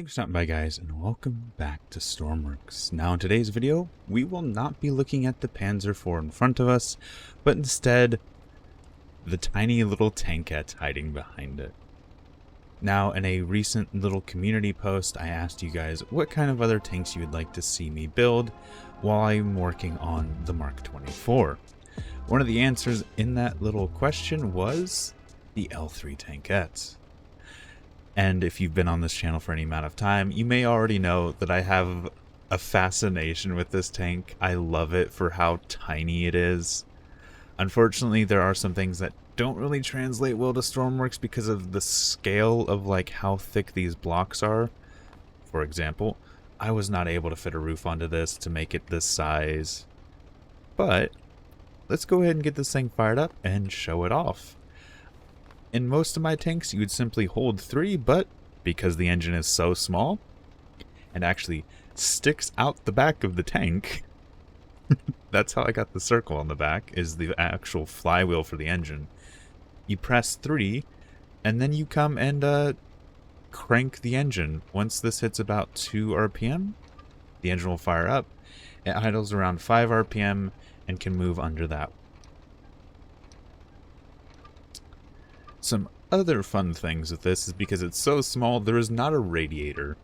Thanks for stopping by, guys, and welcome back to Stormworks. Now in today's video, we will not be looking at the Panzer IV in front of us, but instead the tiny little Tankette hiding behind it. Now, in a recent little community post, I asked you guys what kind of other tanks you would like to see me build while I'm working on the Mark 24. One of the answers in that little question was the L3 Tankette. And if you've been on this channel for any amount of time, you may already know that I have a fascination with this tank. I love it for how tiny it is. Unfortunately, there are some things that don't really translate well to Stormworks because of the scale of like how thick these blocks are. For example, I was not able to fit a roof onto this to make it this size. But let's go ahead and get this thing fired up and show it off. In most of my tanks, you would simply hold 3, but because the engine is so small and actually sticks out the back of the tank, that's how I got the circle on the back, is the actual flywheel for the engine. You press 3, and then you come and crank the engine. Once this hits about 2 RPM, the engine will fire up. It idles around 5 RPM and can move under that. Some other fun things with this is because it's so small, there is not a radiator.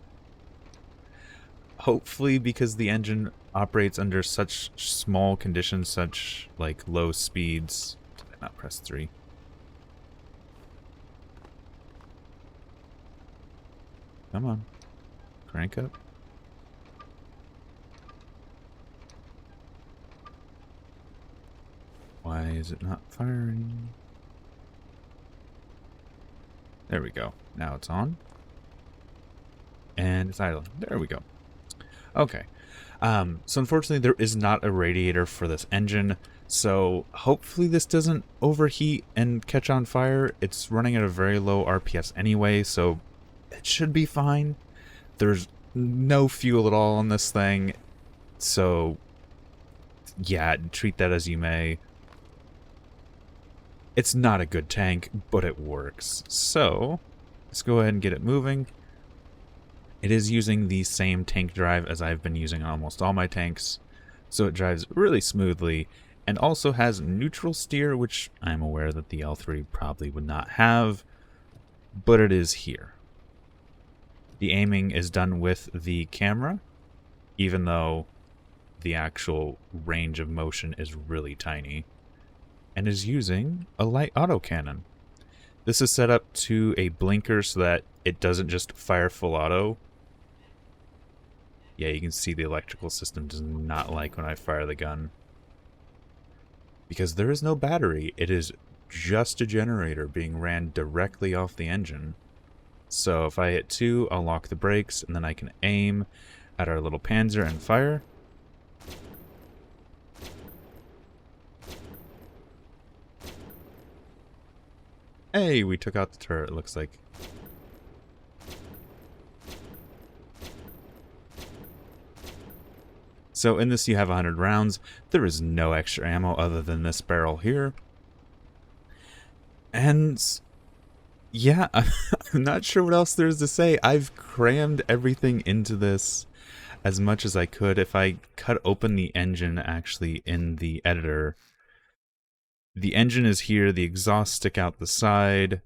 Hopefully, because the engine operates under such small conditions, such like low speeds. Did I not press 3? Come on. Crank up. Why is it not firing? There we go. Now it's on. And it's idling. There we go. Okay. So unfortunately there is not a radiator for this engine. So hopefully this doesn't overheat and catch on fire. It's running at a very low RPS anyway, so it should be fine. There's no fuel at all on this thing. So yeah, treat that as you may. It's not a good tank, but it works. So, let's go ahead and get it moving. It is using the same tank drive as I've been using on almost all my tanks, so it drives really smoothly, and also has neutral steer, which I'm aware that the L3 probably would not have, but it is here. The aiming is done with the camera, even though the actual range of motion is really tiny, and is using a light autocannon. This is set up to a blinker so that it doesn't just fire full auto. Yeah, you can see the electrical system does not like when I fire the gun. Because there is no battery, it is just a generator being ran directly off the engine. So if I hit 2, I'll lock the brakes, and then I can aim at our little Panzer and fire. Hey, we took out the turret, it looks like. So in this you have 100 rounds. There is no extra ammo other than this barrel here. And yeah, I'm not sure what else there is to say. I've crammed everything into this as much as I could. If I cut open the engine actually in the editor, the engine is here, the exhaust stick out the side,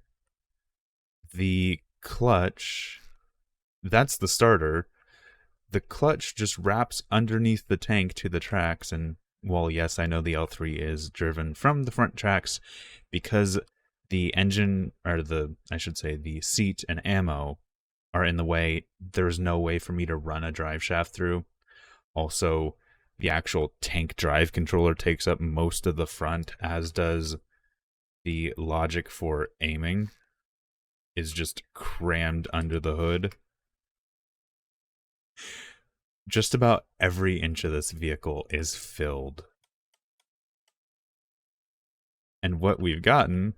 the clutch, that's the starter. The clutch just wraps underneath the tank to the tracks, and well, yes, I know the L3 is driven from the front tracks because the engine, or I should say the seat and ammo are in the way. There's no way for me to run a drive shaft through. Also, the actual tank drive controller takes up most of the front, as does the logic for aiming is just crammed under the hood. Just about every inch of this vehicle is filled. And what we've gotten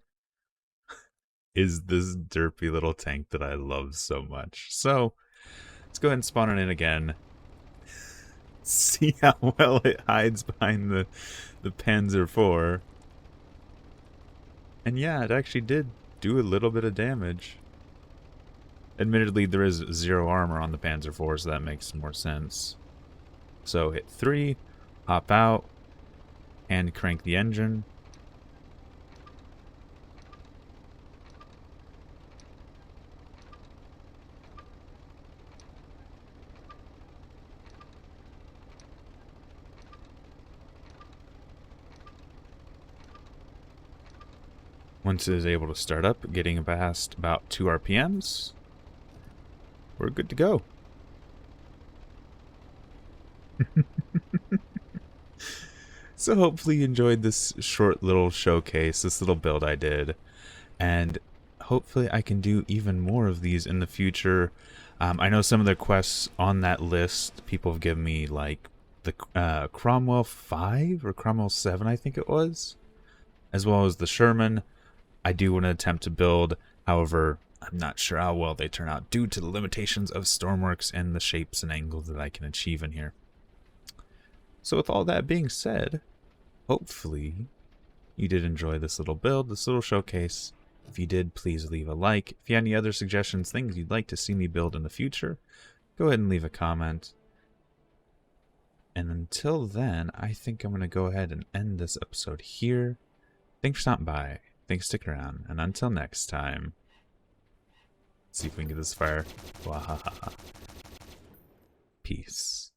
is this derpy little tank that I love so much. So, let's go ahead and spawn it in again. See how well it hides behind the Panzer IV. And yeah, it actually did do a little bit of damage. Admittedly, there is 0 armor on the Panzer IV, so that makes more sense. So hit 3, hop out, and crank the engine. Once it is able to start up, getting past about 2 RPMs, we're good to go. So hopefully you enjoyed this short little showcase, this little build I did, and hopefully I can do even more of these in the future. I know some of the quests on that list, people have given me like the Cromwell 5 or Cromwell 7, I think it was, as well as the Sherman. I do want to attempt to build, however, I'm not sure how well they turn out due to the limitations of Stormworks and the shapes and angles that I can achieve in here. So with all that being said, hopefully you did enjoy this little build, this little showcase. If you did, please leave a like. If you have any other suggestions, things you'd like to see me build in the future, go ahead and leave a comment. And until then, I think I'm going to go ahead and end this episode here. Thanks for stopping by. Thanks for sticking around. And until next time, see if we can get this fire. Wahaha. Peace.